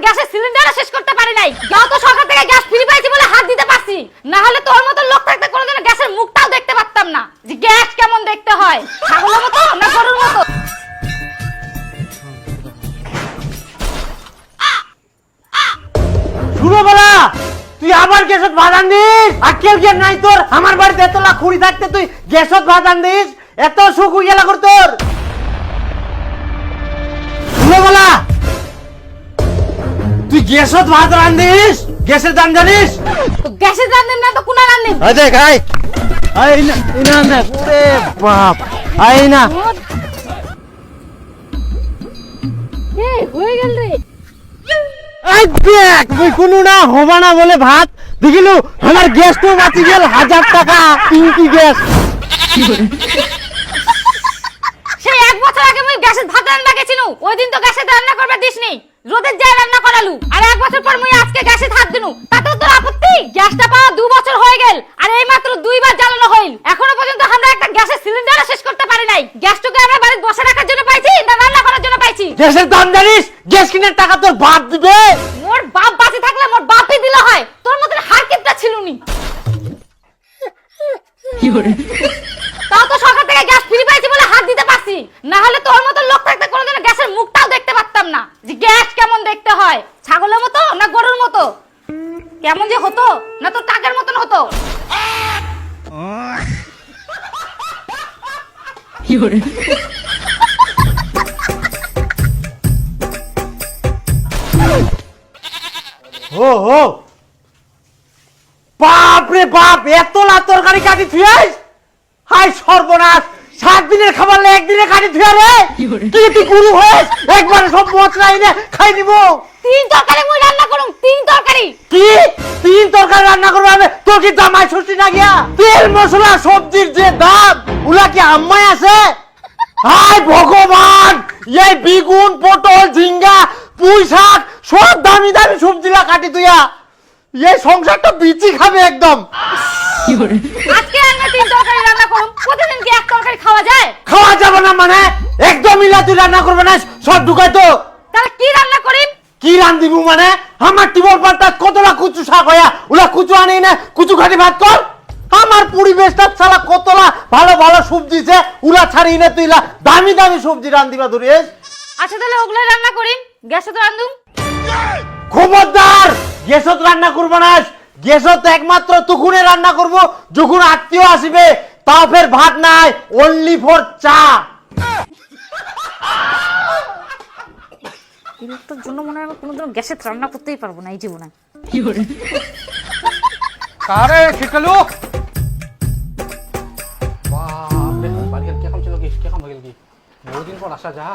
গ্যাসের সিলিন্ডারও শেষ করতে পারি নাই। যাও তো সরকার থেকে গ্যাস ফ্রি পাইছি বলে হাত দিতে পারছি, না হলে তোর মতো লোক থাকতে কোনোদিন গ্যাসের মুখটাও দেখতে পারতাম না যে গ্যাস কেমন দেখতে হয়, ছাগলের মতো না গরুর মতো। শুনো বলা, তুই আবার গ্যাসত ভাত দিস? আজকের জ্ঞান নাই তোর? আমার বাড়িতে এতলা খুঁড়ি থাকতে তুই গ্যাসত ভাত দিস? এত সুখ হয়ে গেল কর তোর? শুনো বলা, তুই গ্যাসত ভাত রান্ধিস? গ্যাসের দাম জানিস? তো গ্যাসের রান্ধিম না তো কোনা রান্ধিম? আই দেখ, আই আই না না না, ওরে বাপ, আই না। এ হয়ে গেল রে। আই দেখ, তুই কোনো না হবা না বলে ভাত দেখিলু, আমার গ্যাস তো বাঁচি গেল 1000 টাকা 3টি গ্যাস। সেই 1 বছর আগে মুই গ্যাসের ভাত রান্না গেছিনু, ওই দিন তো গ্যাসে রান্না করবে দিসনি, রোদের যায় রান্না করালু। আর 1 বছর পর মুই আজকে গ্যাসে ভাত দিনু, তাতেও তোর আপত্তি? গ্যাসটা পাওয়া 2 বছর হয়ে গেল, আর এই মাত্র 2 বার জ্বালানো হইল, এখনো পর্যন্ত আমরা একটা গ্যাসের সিলিন্ডারও শেষ করতে পারি নাই। গ্যাসটাকে আমরা বাড়িতে বসে রাখার জন্য পাইছি না রান্না করার জন্য পাইছি? গ্যাসের দাম জানিস? গ্যাস কিনার টাকা তোর বাপ দিবে। মোর বাপ বাঁচে থাকলে মোর বাপই দিল হয়, তোর মতন হারকিপটা ছিলুনি। কি করে? তাও তো সরকার থেকে গ্যাস ফ্রি পাইছি বলে হাত দিতে পারছি, না হলে তোর মতো লোক থাকতে কোনোদিন গ্যাসের মুখটাও দেখতে পারতাম না যে গ্যাস কেমন দেখতে হয়, ছাগলের মতো না গরুর মতো। কেমন যে হতো, না তোর কাকের মতন হতো। কি করে? ও ও বাপ রে বাপ, এতলা তরকারি কাটি থুয়াইস? হাই সর্বনাশ, 7 দিনের খাবার লে 1 দিনে কাটি থুয়া রে। তুই তুই গুরু হস, একবার সব মশলা এনে খাই নিব। 3 তরকারি মুই রান্না করুম, 3 তরকারি। কি 3 তরকারি রান্না করব? আমি তোর কি জামাই ষষ্ঠী না গিয়া? তেল মশলা সবজির যে দাম, উলা কি আম্মাই আছে? হাই ভগবান, এই বেগুন পটল ঝিঙ্গা পুঁই শাক সব দামি দামি সবজিলা কাটি তুইয়া, এই সংসারটা বিচি খাবে একদম। আজকে আমরা 3 তরকারি রান্না করুম, প্রতিদিন কি 1 তরকারি খাওয়া যায়? খাওয়া যাবে না মানে? একদম ইলা তুই রান্না করবে না, সব ঢুকাই তো। তাহলে কি রান্না করিম? কি রান্ধিবু মানে? আমার টিবল পাল্টা কতলা কুচু শাক হইয়া, উলা কুচু আনি না, কুচু খাটি ভাত কর। আমার পরিবেশটা ছাড়া কতলা ভালো ভালো সবজি আছে, উলা ছাড়ি না তুই দামি দামি সবজি রান্ধিবা ধরিস। আচ্ছা তাহলে ওগুলো রান্না করিম, গ্যাসে তো রান্ধুম। খবরদার, গ্যাসত রান্না করবো না। গ্যাসত একমাত্র তুকুনে রান্না করব যখন আত্মীয় আসবে, তাও ফের ভাত নাই, অনলি ফর চা। এটার জন্য মনে হয় আমি কোনোদিন গ্যাসে রান্না করতেই পারবো না এই জীবনে। কারে শিকালু বাপরে, বাড়ি গেল কে কাম ছিল কি? কে কাম হয়ে গেল কি? বহুদিন পর আসা যা।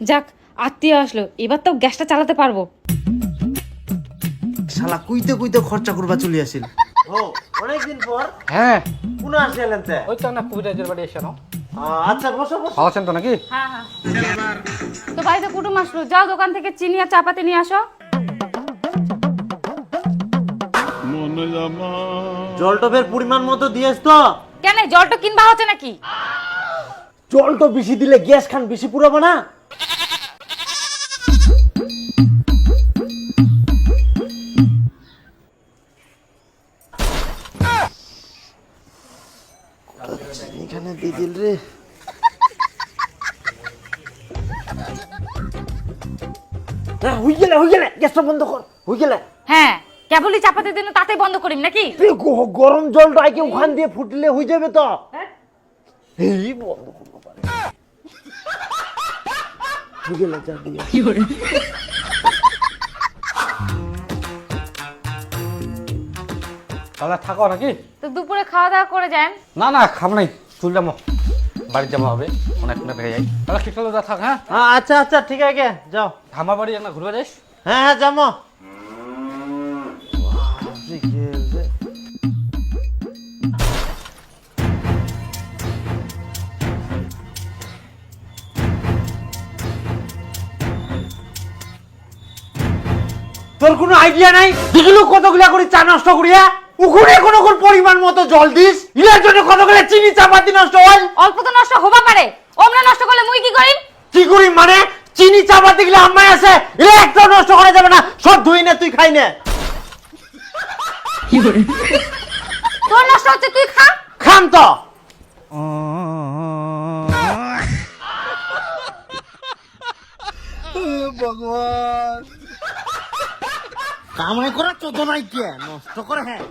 যাক, আত্মীয় আসলো, এবার তো গ্যাসটা চালাতে পারবো। শালা কুইতে কুইতে খরচা করবা চলে আসিল। ও অনেকদিন পর। হ্যাঁ, কোন আসলেন তে? ওই তো না কবিরাজের বাড়ি এসে নাও। আচ্ছা বসো বসো। ভালো আছেন তো নাকি? হ্যাঁ হ্যাঁ, তো বাড়িতে কুটুম আসলো, যাও দোকান থেকে চিনি আর চাপাতি নিয়ে আসো। জলটবের পরিমাণ মতো দিয়েছ তো? কেন, জলটা কিনবা হচ্ছে নাকি? জল তো বেশি দিলে গ্যাস খান বেশি পুরাবো না? এখানে দিয়ে দিল রে। হয়ে গেলে গ্যাসটা বন্ধ কর, হয়ে গেলে। হ্যাঁ, কেবলই চাপাতি দিন তাতে বন্ধ করিম নাকি? গরম জলটা আগে ওখান দিয়ে ফুটলে হয়ে যাবে তো। এই বন্ধ করবো পারে। হয়ে গেলে যা দিয়ে। তাহলে থাকো নাকি? তো দুপুরে খাওয়া দাওয়া করে যান। না না, খাব নাই, চুল যাবো, বাড়ি যাবো হবে, অনেকটা থেকে যাই। তাহলে শিকালু যা থাক। হ্যাঁ আচ্ছা আচ্ছা ঠিক আছে, যাও। আমার বাড়ি না ঘুরবে যাইস? হ্যাঁ হ্যাঁ যাবো। তোর কোনো আইডিয়া নাই? দেখিলু কতগুলা করে চা নষ্ট করিয়া, উকুনে কোন কোন পরিমাণ মতো জল দিস, ইলার জন্য কতগুলা চিনি চাপাতি নষ্ট হয়। অল্প তো নষ্ট হবা পারে, ওমরা নষ্ট করলে মুই কি করিম? কি করি মানে? চিনি চাপাতে গেলে আম্মাই আছে, এগুলো একটাও নষ্ট করা যাবে না, সব ধুই নে, তুই খাই নে। তোর নষ্ট হচ্ছে, তুই খা। খাম তো। ভগবান, কামাই করা চোদ্দ নাই কে নষ্ট করে, হ্যাঁ